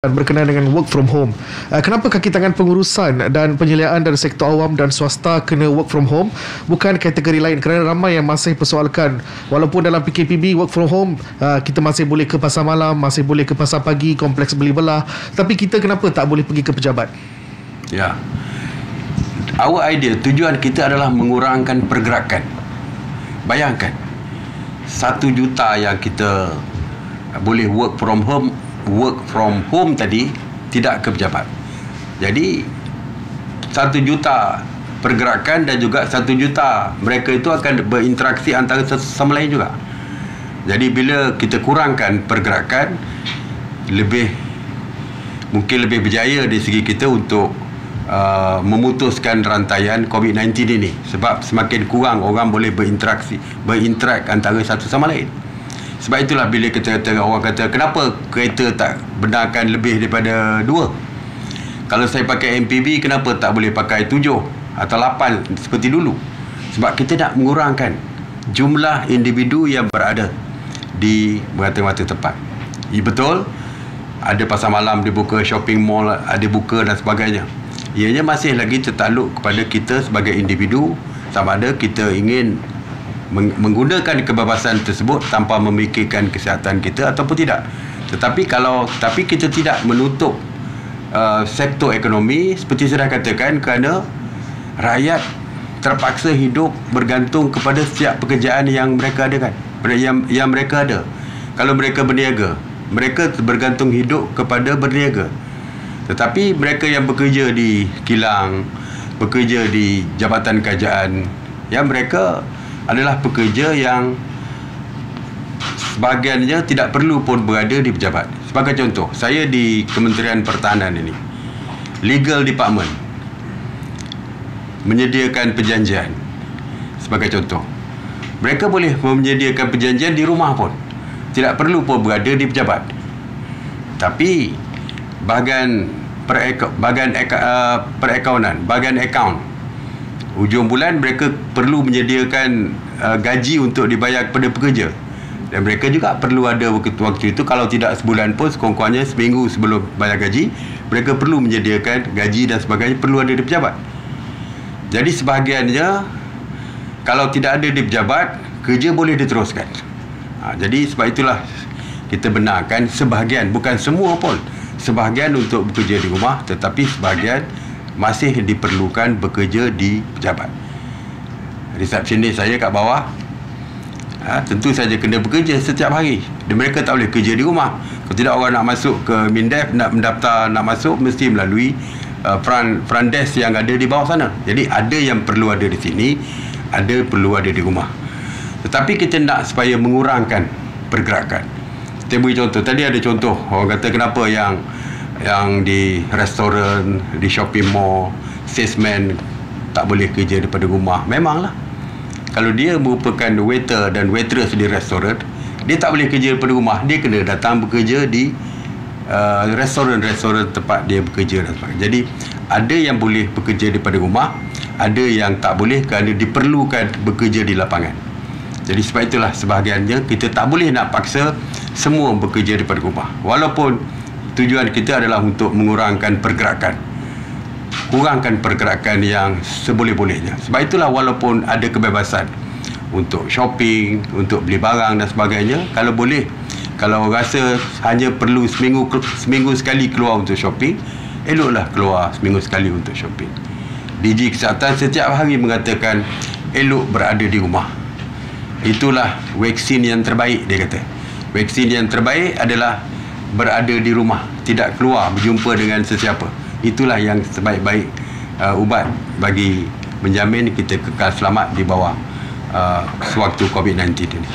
berkenaan dengan work from home. Kenapa kaki tangan pengurusan dan penyeliaan dari sektor awam dan swasta kena work from home, bukan kategori lain? Kerana ramai yang masih persoalkan, walaupun dalam PKPB work from home, kita masih boleh ke pasar malam, masih boleh ke pasar pagi, kompleks beli belah, tapi kita kenapa tak boleh pergi ke pejabat? Ya, our idea, tujuan kita adalah mengurangkan pergerakan. Bayangkan 1 juta yang kita boleh work from home tadi tidak ke pejabat. Jadi 1 juta pergerakan dan juga 1 juta mereka itu akan berinteraksi antara satu sama lain juga. Jadi bila kita kurangkan pergerakan, mungkin lebih berjaya dari segi kita untuk memutuskan rantaian COVID-19 ini, sebab semakin kurang orang boleh berinteraksi antara satu sama lain. Sebab itulah bila orang kata kenapa kereta tak benarkan lebih daripada 2. Kalau saya pakai MPV, kenapa tak boleh pakai 7 atau 8 seperti dulu? Sebab kita nak mengurangkan jumlah individu yang berada di mata-mata tempat. Ya, betul, ada pasar malam dibuka, shopping mall ada buka dan sebagainya. Ianya masih lagi tertakluk kepada kita sebagai individu, sama ada kita ingin menggunakan kebebasan tersebut tanpa memikirkan kesihatan kita ataupun tidak. Tapi kita tidak menutup sektor ekonomi seperti saya dah katakan, kerana rakyat terpaksa hidup bergantung kepada setiap pekerjaan yang mereka ada, yang mereka ada. Kalau mereka berniaga, mereka bergantung hidup kepada berniaga. Tetapi mereka yang bekerja di kilang, bekerja di jabatan kerajaan, yang mereka adalah pekerja yang sebahagiannya tidak perlu pun berada di pejabat. Sebagai contoh, saya di Kementerian Pertahanan ini, Legal Department menyediakan perjanjian. Sebagai contoh, mereka boleh menyediakan perjanjian di rumah pun, tidak perlu pun berada di pejabat. Tapi bahagian perakaunan, bahagian akaun, hujung bulan mereka perlu menyediakan gaji untuk dibayar kepada pekerja, dan mereka juga perlu ada waktu itu, kalau tidak sebulan pun sekurang-kurangnya seminggu sebelum bayar gaji, mereka perlu menyediakan gaji dan sebagainya, perlu ada di pejabat. Jadi sebahagiannya kalau tidak ada di pejabat, kerja boleh diteruskan. Jadi sebab itulah kita benarkan sebahagian, bukan semua pun, sebahagian untuk bekerja di rumah, tetapi sebahagian masih diperlukan bekerja di pejabat. Resepsionis saya kat bawah, tentu saja kena bekerja setiap hari, dan mereka tak boleh kerja di rumah. Kalau tidak, orang nak masuk ke Mindef, nak mendaftar, nak masuk, mesti melalui front desk yang ada di bawah sana. Jadi ada yang perlu ada di sini, ada perlu ada di rumah. Tetapi kita nak supaya mengurangkan pergerakan. Kita beri contoh, tadi ada contoh, orang kata kenapa yang di restoran, di shopping mall, salesman tak boleh kerja daripada rumah. Memanglah, kalau dia merupakan waiter dan waitress di restoran, dia tak boleh kerja daripada rumah, dia kena datang bekerja di restoran-restoran tempat dia bekerja dan sebagainya. Jadi ada yang boleh bekerja daripada rumah, ada yang tak boleh kerana diperlukan bekerja di lapangan. Jadi sebab itulah sebahagiannya kita tak boleh nak paksa semua bekerja daripada rumah, walaupun tujuan kita adalah untuk mengurangkan pergerakan, kurangkan pergerakan yang seboleh-bolehnya. Sebab itulah walaupun ada kebebasan untuk shopping, untuk beli barang dan sebagainya, kalau boleh, kalau rasa hanya perlu seminggu sekali keluar untuk shopping, eloklah keluar seminggu sekali untuk shopping. DG Kesihatan setiap hari mengatakan elok berada di rumah. Itulah vaksin yang terbaik, dia kata. Vaksin yang terbaik adalah berada di rumah, tidak keluar berjumpa dengan sesiapa. Itulah yang sebaik-baik ubat bagi menjamin kita kekal selamat di bawah sewaktu COVID-19 ini.